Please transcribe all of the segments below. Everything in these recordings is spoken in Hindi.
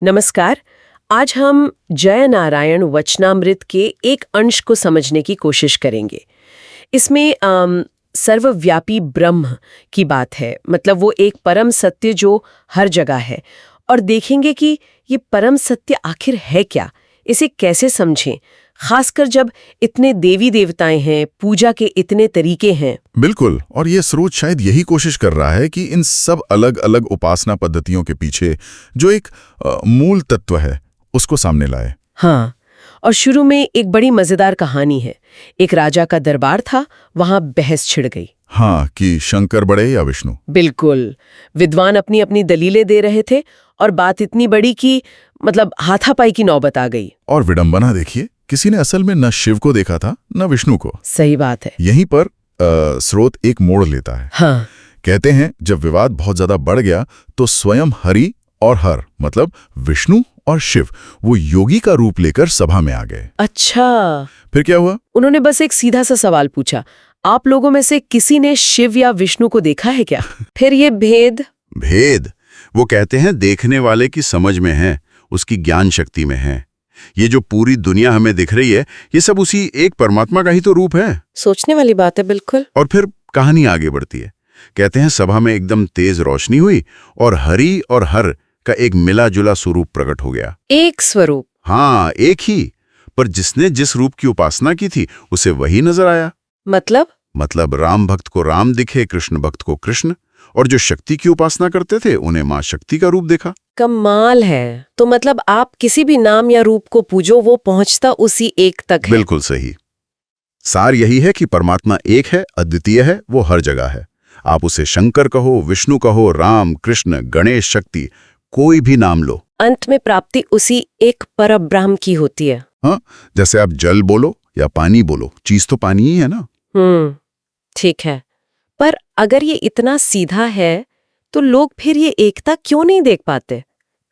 नमस्कार। आज हम जय नारायण वचनामृत के एक अंश को समझने की कोशिश करेंगे। इसमें सर्वव्यापी ब्रह्म की बात है, मतलब वो एक परम सत्य जो हर जगह है, और देखेंगे कि ये परम सत्य आखिर है क्या, इसे कैसे समझें, खासकर जब इतने देवी देवताएं हैं, पूजा के इतने तरीके हैं। बिल्कुल, और ये स्रोत शायद यही कोशिश कर रहा है कि इन सब अलग अलग उपासना पद्धतियों के पीछे जो एक मूल तत्व है उसको सामने लाए। हाँ, और शुरू में एक बड़ी मजेदार कहानी है। एक राजा का दरबार था, वहां बहस छिड़ गई। हाँ, कि शंकर बड़े या विष्णु। बिल्कुल, विद्वान अपनी अपनी दलीलें दे रहे थे और बात इतनी बड़ी कि मतलब हाथापाई की नौबत आ गई। और विडंबना देखिए, किसी ने असल में न शिव को देखा था न विष्णु को। सही बात है। यहीं पर स्रोत एक मोड़ लेता है। हाँ। कहते हैं जब विवाद बहुत ज्यादा बढ़ गया तो स्वयं हरि और हर मतलब विष्णु और शिव वो योगी का रूप लेकर सभा में आ गए। अच्छा, फिर क्या हुआ? उन्होंने बस एक सीधा सा सवाल पूछा, आप लोगों में से किसी ने शिव या विष्णु को देखा है क्या? फिर ये भेद वो कहते हैं देखने वाले की समझ में है, उसकी ज्ञान शक्ति में है। ये जो पूरी दुनिया हमें दिख रही है, ये सब उसी एक परमात्मा का ही तो रूप है। सोचने वाली बात है। बिल्कुल। और फिर कहानी आगे बढ़ती है। कहते हैं सभा में एकदम तेज रोशनी हुई और हरि और हर का एक मिला जुला स्वरूप प्रकट हो गया। एक स्वरूप? हाँ, एक ही, पर जिसने जिस रूप की उपासना की थी उसे वही नजर आया। मतलब राम भक्त को राम दिखे, कृष्ण भक्त को कृष्ण, और जो शक्ति की उपासना करते थे उन्हें मां शक्ति का रूप देखा। कमाल है। तो मतलब आप किसी भी नाम या रूप को पूजो, वो पहुंचता उसी एक तक है। बिल्कुल सही। सार यही है कि परमात्मा एक है, अद्वितीय है, वो हर जगह है। आप उसे शंकर कहो, विष्णु कहो, राम, कृष्ण, गणेश, शक्ति, कोई भी नाम लो, अंत में प्राप्ति उसी एक परब्रह्म की होती है। हाँ, जैसे आप जल बोलो या पानी बोलो, चीज तो पानी ही है ना। ठीक है। पर अगर ये इतना सीधा है तो लोग फिर ये एकता क्यों नहीं देख पाते?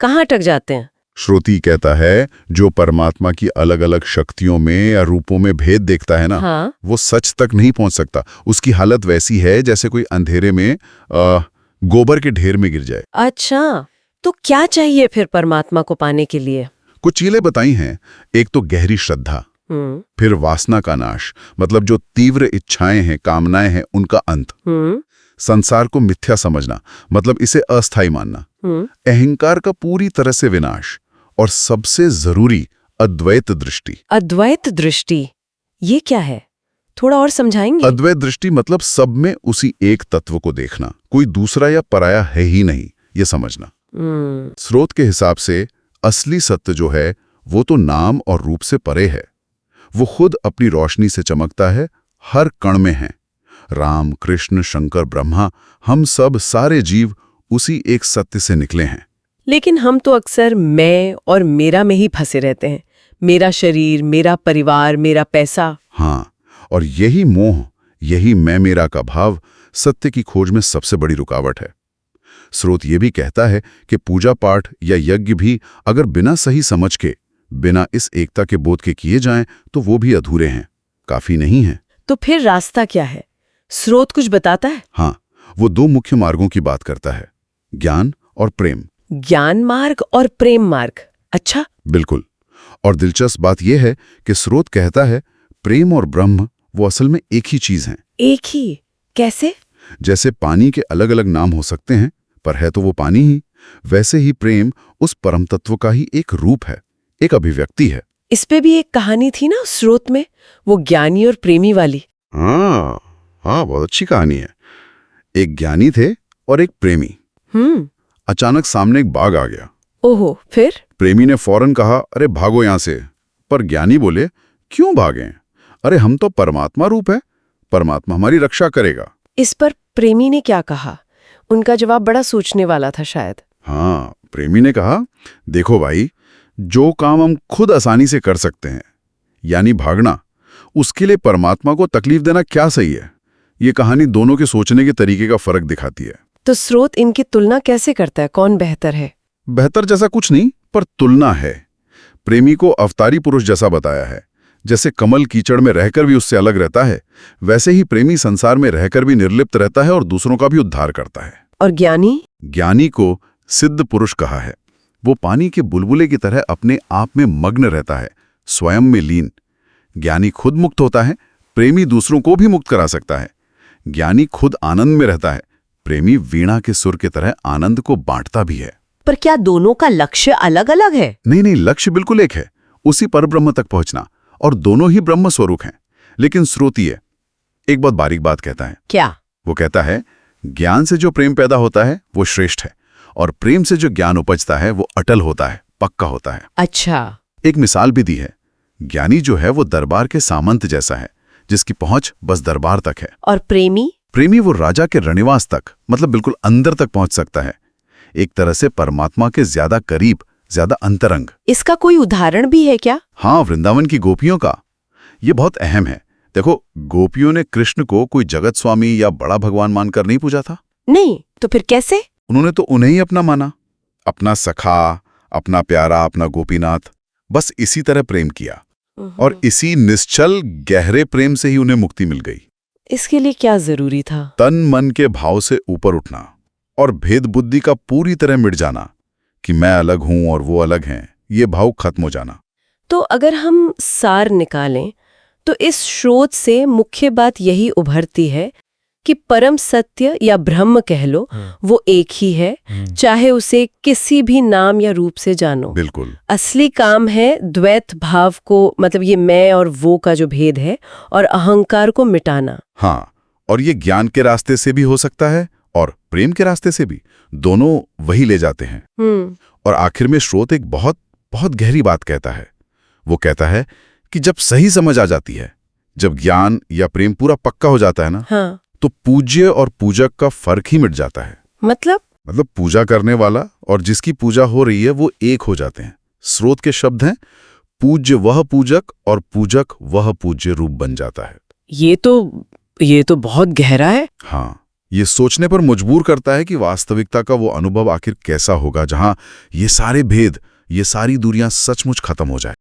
कहाँ अटक जाते हैं? श्रुति कहता है जो परमात्मा की अलग अलग शक्तियों में या रूपों में भेद देखता है ना, हाँ? वो सच तक नहीं पहुंच सकता। उसकी हालत वैसी है जैसे कोई अंधेरे में गोबर के ढेर में गिर जाए। अच्छा, तो क्या चाहिए फिर परमात्मा को पाने के लिए? कुछ चीजें बताई हैं। एक तो गहरी श्रद्धा, फिर वासना का नाश, मतलब जो तीव्र इच्छाएं हैं, कामनाएं हैं, उनका अंत, संसार को मिथ्या समझना, मतलब इसे अस्थायी मानना, अहंकार का पूरी तरह से विनाश, और सबसे जरूरी अद्वैत दृष्टि। अद्वैत दृष्टि ये क्या है? थोड़ा और समझाएंगे? अद्वैत दृष्टि मतलब सब में उसी एक तत्व को देखना, कोई दूसरा या पराया है ही नहीं, ये समझना। स्रोत के हिसाब से असली सत्य जो है वो तो नाम और रूप से परे है। वो खुद अपनी रोशनी से चमकता है, हर कण में है। राम, कृष्ण, शंकर, ब्रह्मा, हम सब सारे जीव उसी एक सत्य से निकले हैं। लेकिन हम तो अक्सर मैं और मेरा में ही फंसे रहते हैं। मेरा शरीर, मेरा परिवार, मेरा पैसा। हाँ, और यही मोह, यही मैं मेरा का भाव सत्य की खोज में सबसे बड़ी रुकावट है। स्रोत ये भी कहता है कि पूजा पाठ या यज्ञ भी अगर बिना सही समझ के, बिना इस एकता के बोध के किए जाएं तो वो भी अधूरे हैं, काफी नहीं हैं। तो फिर रास्ता क्या है? स्रोत कुछ बताता है? हाँ, वो दो मुख्य मार्गों की बात करता है, ज्ञान और प्रेम। ज्ञान मार्ग और प्रेम मार्ग? अच्छा। बिल्कुल। और दिलचस्प बात यह है कि स्रोत कहता है प्रेम और ब्रह्म वो असल में एक ही चीज हैं। एक ही? कैसे? जैसे पानी के अलग अलग नाम हो सकते हैं, पर है तो वो पानी ही, वैसे ही प्रेम उस परम तत्व का ही एक रूप है, एक अभिव्यक्ति है। इस पे भी एक कहानी थी ना स्रोत में, वो ज्ञानी और प्रेमी वाली। हाँ, बहुत अच्छी कहानी है। एक ज्ञानी थे और एक प्रेमी। अचानक सामने एक बाघ आ गया। ओहो, फिर? प्रेमी ने फौरन कहा, अरे भागो यहां से। पर ज्ञानी बोले, क्यों भागें? अरे हम तो परमात्मा रूप है, परमात्मा हमारी रक्षा करेगा। इस पर प्रेमी ने क्या कहा? उनका जवाब बड़ा सोचने वाला था शायद। हाँ, प्रेमी ने कहा, देखो भाई, जो काम हम खुद आसानी से कर सकते हैं, यानी भागना, उसके लिए परमात्मा को तकलीफ देना क्या सही है? ये कहानी दोनों के सोचने के तरीके का फर्क दिखाती है। तो स्रोत इनकी तुलना कैसे करता है? कौन बेहतर है? बेहतर जैसा कुछ नहीं, पर तुलना है। प्रेमी को अवतारी पुरुष जैसा बताया है। जैसे कमल कीचड़ में रहकर भी उससे अलग रहता है, वैसे ही प्रेमी संसार में रहकर भी निर्लिप्त रहता है और दूसरों का भी उद्धार करता है। और ज्ञानी? ज्ञानी को सिद्ध पुरुष कहा है, वो पानी के बुलबुले की तरह अपने आप में मग्न रहता है, स्वयं में लीन। ज्ञानी खुद मुक्त होता है, प्रेमी दूसरों को भी मुक्त करा सकता है। ज्ञानी खुद आनंद में रहता है, प्रेमी वीणा के सुर की तरह आनंद को बांटता भी है। पर क्या दोनों का लक्ष्य अलग अलग है? नहीं, लक्ष्य बिल्कुल एक है, उसी परब्रह्म तक पहुंचना, और दोनों ही ब्रह्म स्वरूप हैं। लेकिन श्रोतीय एक बहुत बारीक बात कहता है। क्या? वो कहता है, ज्ञान से जो प्रेम पैदा होता है वो श्रेष्ठ है, और प्रेम से जो ज्ञान उपजता है वो अटल होता है, पक्का होता है। अच्छा। एक मिसाल भी दी है। ज्ञानी जो है वो दरबार के सामंत जैसा है, जिसकी पहुंच बस दरबार तक है। और प्रेमी? प्रेमी वो राजा के रणिवास तक, मतलब बिल्कुल अंदर तक पहुंच सकता है, एक तरह से परमात्मा के ज्यादा करीब, ज्यादा अंतरंग। इसका कोई उदाहरण भी है क्या? हाँ, वृंदावन की गोपियों का। ये बहुत अहम है। देखो, गोपियों ने कृष्ण को कोई जगत स्वामी या बड़ा भगवान मानकर नहीं पूजा था। नहीं, तो फिर कैसे? उन्होंने तो उन्हें ही अपना माना, अपना सखा, अपना प्यारा, अपना गोपीनाथ। बस इसी तरह प्रेम किया, और इसी निश्चल गहरे प्रेम से ही उन्हें मुक्ति मिल गई। इसके लिए क्या जरूरी था? तन मन के भाव से ऊपर उठना, और भेद बुद्धि का पूरी तरह मिट जाना कि मैं अलग हूं और वो अलग हैं, ये भाव खत्म हो जाना। तो अगर हम सार निकालें तो इस स्रोत से मुख्य बात यही उभरती है कि परम सत्य या ब्रह्म कह लो, वो एक ही है, चाहे उसे किसी भी नाम या रूप से जानो। बिल्कुल। असली काम है द्वैत भाव को, मतलब ये मैं और वो का जो भेद है, और अहंकार को मिटाना। हाँ, और ये ज्ञान के रास्ते से भी हो सकता है और प्रेम के रास्ते से भी, दोनों वही ले जाते हैं। और आखिर में स्रोत एक बहुत बहुत गहरी बात कहता है। वो कहता है कि जब सही समझ आ जाती है, जब ज्ञान या प्रेम पूरा पक्का हो जाता है ना, हाँ। तो पूज्य और पूजक का फर्क ही मिट जाता है। मतलब पूजा करने वाला और जिसकी पूजा हो रही है वो एक हो जाते हैं। स्रोत के शब्द हैं, पूज्य वह पूजक और पूजक वह पूज्य रूप बन जाता है। ये तो बहुत गहरा है। हाँ, ये सोचने पर मजबूर करता है कि वास्तविकता का वो अनुभव आखिर कैसा होगा, जहां ये सारे भेद, ये सारी दूरियां सचमुच खत्म हो जाए।